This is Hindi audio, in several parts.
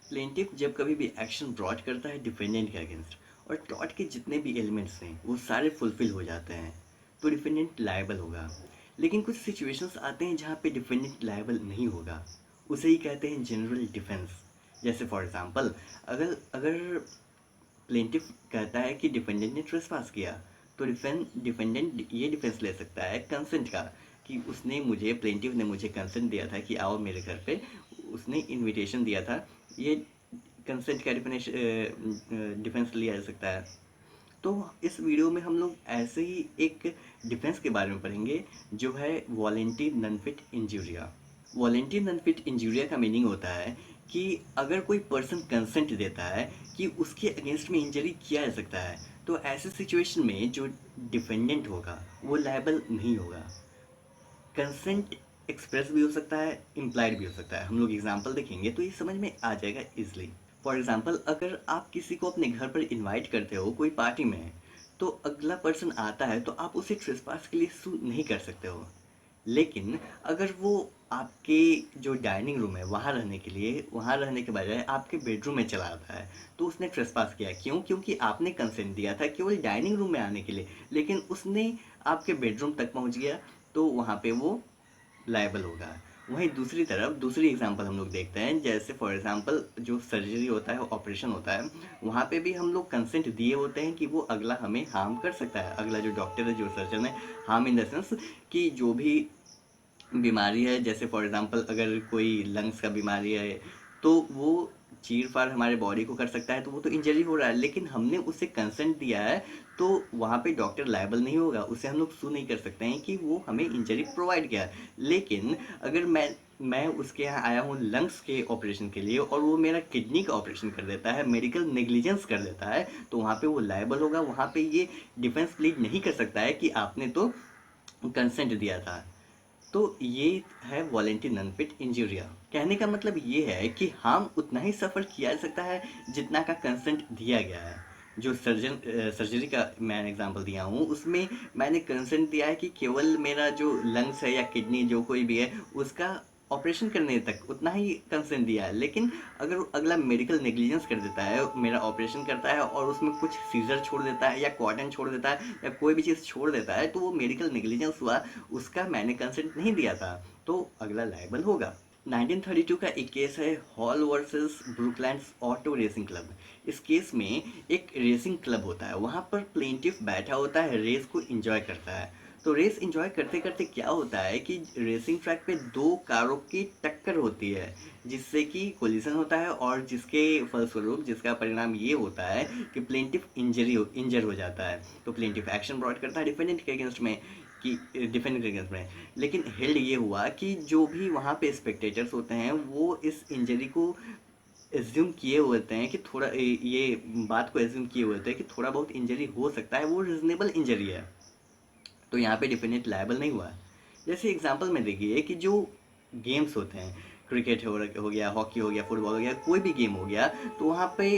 प्लेंटिफ जब कभी भी एक्शन ब्रॉड करता है डिफेंडेंट के अगेंस्ट और टॉर्ट के जितने भी एलिमेंट्स हैं वो सारे फुलफिल हो जाते हैं तो डिफेंडेंट लायबल होगा। लेकिन कुछ सिचुएशंस आते हैं जहाँ पे डिफेंडेंट लायबल नहीं होगा, उसे ही कहते हैं जनरल डिफेंस। जैसे फॉर एग्जांपल, अगर अगर प्लेंटिफ कहता है कि डिफेंडेंट ने ट्रेसपास किया तो डिफेंडेंट ये डिफेंस ले सकता है कंसेंट का, कि उसने मुझे प्लेंटिफ ने मुझे कंसेंट दिया था कि आओ मेरे घर पे, उसने इनविटेशन दिया था। ये कंसेंट का डिफेंस लिया जा सकता है। तो इस वीडियो में हम लोग ऐसे ही एक डिफेंस के बारे में पढ़ेंगे जो है volenti non fit injuria. Volenti non fit injuria का मीनिंग होता है कि अगर कोई पर्सन कंसेंट देता है कि उसके अगेंस्ट में इंजरी किया जा सकता है तो ऐसे सिचुएशन में जो डिफेंडेंट होगा वो लायबल नहीं होगा। कंसेंट एक्सप्रेस भी हो सकता है, इम्प्लाइड भी हो सकता है। हम लोग एग्जाम्पल देखेंगे तो ये समझ में आ जाएगा इजली। फॉर एग्जाम्पल, अगर आप किसी को अपने घर पर इनवाइट करते हो, कोई पार्टी में है, तो अगला पर्सन आता है तो आप उसे ट्रेसपास के लिए सू नहीं कर सकते हो। लेकिन अगर वो आपके जो डाइनिंग रूम है वहाँ रहने के लिए, वहाँ रहने के बजाय आपके बेडरूम में चला आता है तो उसने ट्रेसपास किया। क्यों? क्योंकि आपने कंसेंट दिया था केवल डाइनिंग रूम में आने के लिए, लेकिन उसने आपके बेडरूम तक पहुँच गया तो वहाँ पे वो लायबल होगा। वहीं दूसरी तरफ दूसरी एग्जांपल हम लोग देखते हैं, जैसे फॉर एग्जांपल जो सर्जरी होता है, ऑपरेशन होता है, वहाँ पे भी हम लोग कंसेंट दिए होते हैं कि वो अगला हमें हार्म कर सकता है। अगला जो डॉक्टर है, जो सर्जन है, हार्म इन द सेंस कि जो भी बीमारी है, जैसे फॉर एग्जांपल अगर कोई लंग्स का बीमारी है तो वो चीर फाड़ हमारे बॉडी को कर सकता है, तो वो तो इंजरी हो रहा है, लेकिन हमने उसे कंसेंट दिया है तो वहाँ पे डॉक्टर लायबल नहीं होगा, उसे हम लोग सू नहीं कर सकते हैं कि वो हमें इंजरी प्रोवाइड किया। लेकिन अगर मैं उसके यहाँ आया हूँ लंग्स के ऑपरेशन के लिए और वो मेरा किडनी का ऑपरेशन कर देता है, मेडिकल नेग्लिजेंस कर देता है, तो वहाँ पे वो लायबल होगा। वहाँ पे ये डिफेंस प्लीड नहीं कर सकता है कि आपने तो कंसेंट दिया था। तो ये है वॉलेंटी नॉन फिट इंजूरिया। कहने का मतलब ये है कि हार्म उतना ही सफ़र किया जा सकता है जितना का कंसेंट दिया गया है। जो सर्जरी का मैं एग्जांपल दिया हूँ उसमें मैंने कंसेंट दिया है कि केवल मेरा जो लंग्स है या किडनी जो कोई भी है उसका ऑपरेशन करने तक उतना ही कंसेंट दिया है। लेकिन अगर अगला मेडिकल नेग्लिजेंस कर देता है, मेरा ऑपरेशन करता है और उसमें कुछ सीजर छोड़ देता है या कॉटन छोड़ देता है या कोई भी चीज़ छोड़ देता है, तो वो मेडिकल नेग्लिजेंस हुआ, उसका मैंने कंसेंट नहीं दिया था, तो अगला लायबल होगा। 1932 का एक केस है, Hall versus Brooklands Auto Racing Club. इस केस में एक रेसिंग क्लब होता है, वहाँ पर प्लेंटिफ बैठा होता है, रेस को एंजॉय करता है। तो रेस एंजॉय करते करते क्या होता है कि रेसिंग ट्रैक पे दो कारों की टक्कर होती है, जिससे कि कोलिजन होता है और जिसके फलस्वरूप जिसका परिणाम ये होता है कि प्लेंटिफ इंजर हो जाता है। तो प्लेंटिफ एक्शन ब्रॉड करता है डिफेंडेंट के अगेंस्ट में, कि डिफेंडेंट के अगेंस्ट में। लेकिन हेल्ड ये हुआ कि जो भी वहाँ पे स्पेक्टेटर्स होते हैं वो इस इंजरी को एज्यूम किए हुए होते हैं कि थोड़ा ये बात को एज्यूम किए हुए होते हैं कि थोड़ा बहुत इंजरी हो सकता है, वो रीजनेबल इंजरी है, तो यहाँ पे डिफेंडेंट लायबल नहीं हुआ। जैसे एग्जांपल में देखिए कि जो गेम्स होते हैं, क्रिकेट हो गया, हॉकी हो गया, फुटबॉल हो गया, कोई भी गेम हो गया, तो वहाँ पे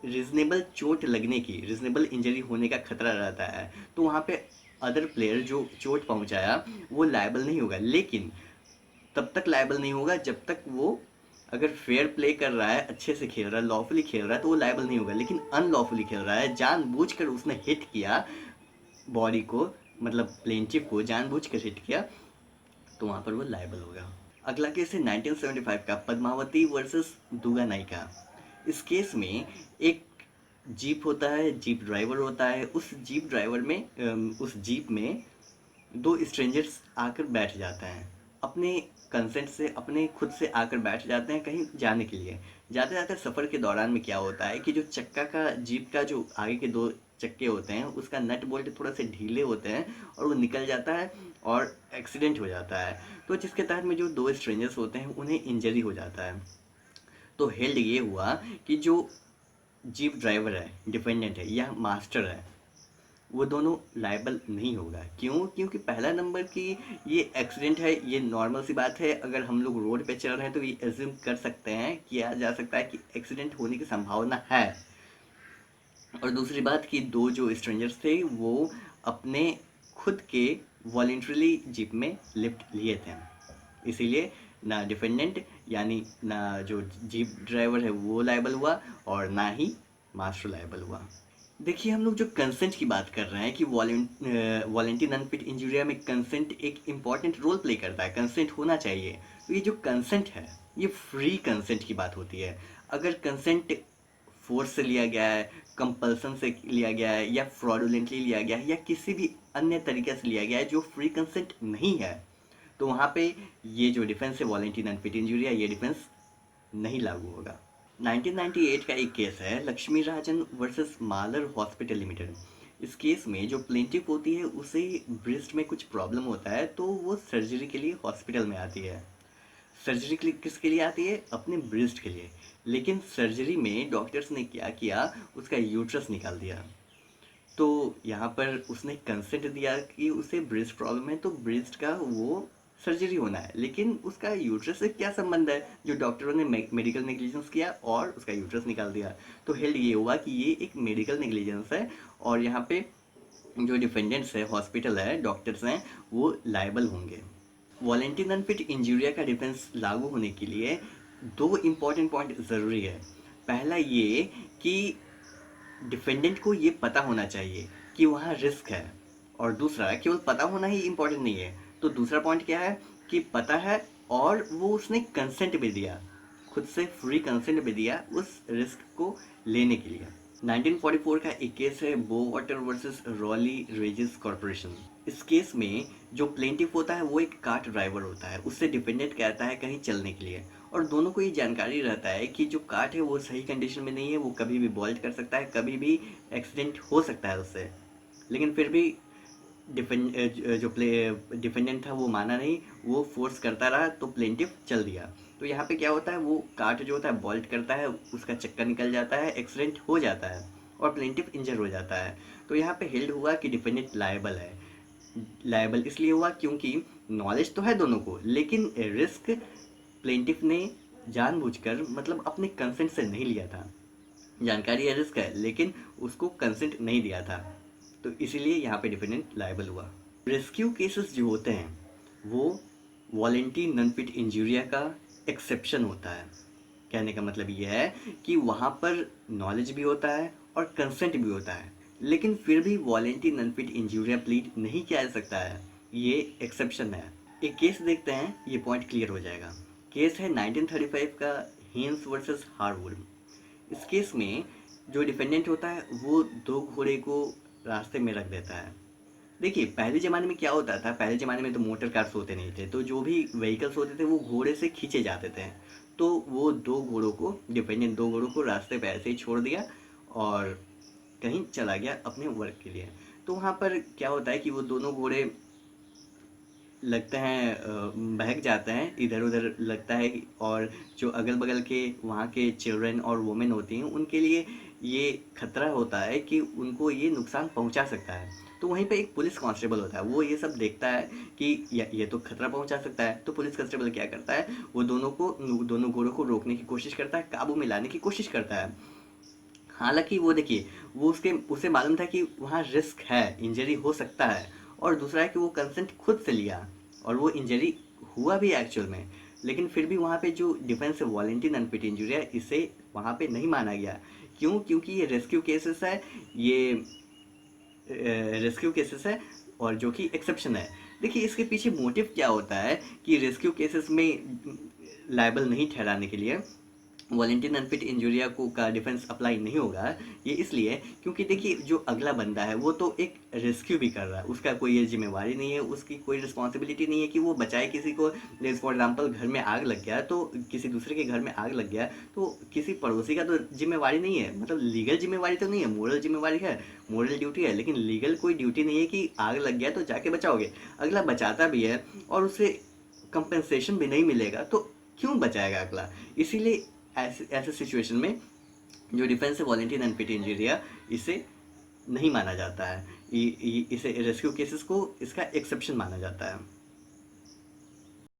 रीजनेबल चोट लगने की, रीजनेबल इंजरी होने का खतरा रहता है, तो वहाँ पे अदर प्लेयर जो चोट पहुँचाया वो लायबल नहीं होगा। लेकिन तब तक लायबल नहीं होगा जब तक वो अगर फेयर प्ले कर रहा है, अच्छे से खेल रहा है, लॉफुली खेल रहा है, तो वो लायबल नहीं होगा। लेकिन अनलॉफुली खेल रहा है, जानबूझकर उसने हिट किया बॉडी को, मतलब प्लेंटिफ को जानबूझकर हिट किया, तो वहाँ पर वो लायबल होगा। अगला केस है 1975 का, पद्मावती वर्सेस दुगा नाइका। इस केस में एक जीप होता है, जीप ड्राइवर होता है, उस जीप में दो स्ट्रेंजर्स आकर बैठ जाते हैं, अपने कंसेंट से, अपने खुद से आकर बैठ जाते हैं कहीं जाने के लिए। जाते जाते सफ़र के दौरान में क्या होता है कि जो चक्का का, जीप का जो आगे के दो चक्के होते हैं उसका नट बोल्ट थोड़ा से ढीले होते हैं और वो निकल जाता है और एक्सीडेंट हो जाता है, तो जिसके तहत में जो दो स्ट्रेंजर्स होते हैं उन्हें इंजरी हो जाता है। तो हेल्ड ये हुआ कि जो जीप ड्राइवर है, डिपेंडेंट है या मास्टर है, वो दोनों लायबल नहीं होगा। क्यों? क्योंकि पहला नंबर की ये एक्सीडेंट है, ये नॉर्मल सी बात है, अगर हम लोग रोड पे चल रहे हैं तो ये एज्यूम कर सकते हैं, किया जा सकता है कि एक्सीडेंट होने की संभावना है। और दूसरी बात कि दो जो स्ट्रेंजर्स थे वो अपने खुद के वॉलेंट्रली जीप में लिफ्ट लिए थे, इसीलिए ना डिफेंडेंट यानी ना जो जीप ड्राइवर है वो लायबल हुआ और ना ही मास्टर लायबल हुआ। देखिए हम लोग जो कंसेंट की बात कर रहे हैं कि वॉलेंटी नॉन फिट इंजूरिया में कंसेंट एक इम्पॉर्टेंट रोल प्ले करता है, कंसेंट होना चाहिए। तो ये जो कंसेंट है ये फ्री कंसेंट की बात होती है। अगर कंसेंट फोर्स से लिया गया है, कंपल्सन से लिया गया है या फ्रॉडुलेंटली लिया गया है या किसी भी अन्य तरीके से लिया गया है जो फ्री कंसेंट नहीं है, तो वहाँ पे ये जो डिफेंस है वॉलेंटी नॉन फिट इंजूरिया ये डिफेंस नहीं लागू होगा। 1998 का एक केस है लक्ष्मी राजन वर्सेस मालर हॉस्पिटल लिमिटेड। इस केस में जो प्लेंटिफ होती है उसे ब्रेस्ट में कुछ प्रॉब्लम होता है तो वो सर्जरी के लिए हॉस्पिटल में आती है। सर्जरी के लिए किसके लिए आती है? अपने ब्रेस्ट के लिए। लेकिन सर्जरी में डॉक्टर्स ने क्या किया, उसका यूट्रस निकाल दिया। तो यहाँ पर उसने कंसेंट दिया कि उसे ब्रेस्ट प्रॉब्लम है तो ब्रेस्ट का वो सर्जरी होना है, लेकिन उसका यूट्रस से क्या संबंध है? जो डॉक्टरों ने मेडिकल नेग्लिजेंस किया और उसका यूट्रस निकाल दिया। तो हेल्ड ये हुआ कि ये एक मेडिकल नेग्लिजेंस है और यहाँ पे जो डिफेंडेंट्स है, हॉस्पिटल है, डॉक्टर्स हैं, वो लायबल होंगे। वॉलेंटी नॉन फिट इंजूरिया का डिफेंस लागू होने के लिए दो इम्पॉर्टेंट पॉइंट ज़रूरी है। पहला ये कि डिफेंडेंट को ये पता होना चाहिए कि वहाँ रिस्क है, और दूसरा केवल पता होना ही इम्पोर्टेंट नहीं है। तो दूसरा पॉइंट क्या है कि पता है और वो उसने कंसेंट भी दिया, खुद से फ्री कंसेंट भी दिया उस रिस्क को लेने के लिए। 1944 का एक केस है बो वाटर वर्सेस रॉली रेजिस कॉरपोरेशन। इस केस में जो प्लेंटिफ होता है वो एक कार ड्राइवर होता है, उससे डिपेंडेंट कहता है कहीं चलने के लिए, और दोनों को ये जानकारी रहता है कि जो कार्ट है वो सही कंडीशन में नहीं है, वो कभी भी बॉल्ट कर सकता है, कभी भी एक्सीडेंट हो सकता है उससे। लेकिन फिर भी डिफेंडेंट था वो माना नहीं, वो फोर्स करता रहा तो प्लेंटिफ चल दिया। तो यहाँ पे क्या होता है, वो कार्ट जो होता है बॉल्ट करता है, उसका चक्का निकल जाता है, एक्सीडेंट हो जाता है और प्लेंटिफ इंजर हो जाता है। तो यहाँ पे हेल्ड हुआ कि डिफेंडेंट लायबल है। लायबल इसलिए हुआ क्योंकि नॉलेज तो है दोनों को, लेकिन रिस्क प्लेंटिफ ने जानबूझकर मतलब अपने कंसेंट से नहीं लिया था। जानकारी है रिस्क है लेकिन उसको कंसेंट नहीं दिया था, तो इसीलिए यहाँ पे डिफेंडेंट लायबल हुआ। रेस्क्यू केसेस जो होते हैं वो वॉलेंटी नॉन फिट इंजूरिया का एक्सेप्शन होता है। कहने का मतलब ये है कि वहाँ पर नॉलेज भी होता है और कंसेंट भी होता है, लेकिन फिर भी volenti non fit injuria plead नहीं किया जा सकता है, ये एक्सेप्शन है। एक केस देखते हैं, ये पॉइंट क्लियर हो जाएगा। केस है 1935 का हेन्स वर्सेस हार्वुड। इस केस में जो डिफेंडेंट होता है वो दो घोड़े को रास्ते में रख देता है। देखिए पहले ज़माने में क्या होता था, पहले ज़माने में तो मोटर कार्स होते नहीं थे, तो जो भी व्हीकल्स होते थे वो घोड़े से खींचे जाते थे। तो वो दो घोड़ों को, डिफेंडेंट दो घोड़ों को रास्ते पे ऐसे ही छोड़ दिया और कहीं चला गया अपने वर्क के लिए। तो वहाँ पर क्या होता है कि वो दोनों घोड़े लगते हैं बहक जाते हैं, इधर उधर लगता है, और जो अगल बगल के वहाँ के चिल्ड्रन और वुमेन होती हैं उनके लिए ये खतरा होता है कि उनको ये नुकसान पहुँचा सकता है। तो वहीं पे एक पुलिस कांस्टेबल होता है, वो ये सब देखता है कि ये तो खतरा पहुँचा सकता है। तो पुलिस कांस्टेबल क्या करता है, वो दोनों घोड़ों को रोकने की कोशिश करता है, काबू में लाने की कोशिश करता है। हालांकि वो देखिए, वो उसे मालूम था कि वहाँ रिस्क है, इंजरी हो सकता है, और दूसरा है कि वो कंसेंट खुद से लिया और वो इंजरी हुआ भी एक्चुअल में। लेकिन फिर भी वहाँ पे जो डिफेंस है वॉलेंटी नॉन फिट इंजरी है, इसे वहाँ पे नहीं माना गया। क्यों? क्योंकि ये रेस्क्यू केसेस है, ये रेस्क्यू केसेस है और जो कि एक्सेप्शन है। देखिए इसके पीछे मोटिव क्या होता है कि रेस्क्यू केसेस में लायबल नहीं ठहराने के लिए वॉलेंटी नॉन फिट इंजूरिया को का डिफेंस अप्लाई नहीं होगा। ये इसलिए क्योंकि देखिए जो अगला बंदा है वो तो एक रेस्क्यू भी कर रहा है, उसका कोई ये जिम्मेवारी नहीं है, उसकी कोई रिस्पॉन्सिबिलिटी नहीं है कि वो बचाए किसी को। फॉर एग्जाम्पल घर में आग लग गया, तो किसी दूसरे के घर में आग लग गया तो किसी पड़ोसी का तो जिम्मेवारी नहीं है, मतलब लीगल जिम्मेवारी तो नहीं है, मोरल जिम्मेवारी है, मोरल ड्यूटी है, लेकिन लीगल कोई ड्यूटी नहीं है कि आग लग गया तो जाके बचाओगे। अगला बचाता भी है और उसे कंपेंसेशन भी नहीं मिलेगा तो क्यों बचाएगा अगला? इसीलिए ऐसे ऐसे सिचुएशन में जो डिफेंस है वॉलेंटी नॉन फिट इंजूरिया, इसे नहीं माना जाता है, इसे रेस्क्यू केसेस को इसका एक्सेप्शन माना जाता है।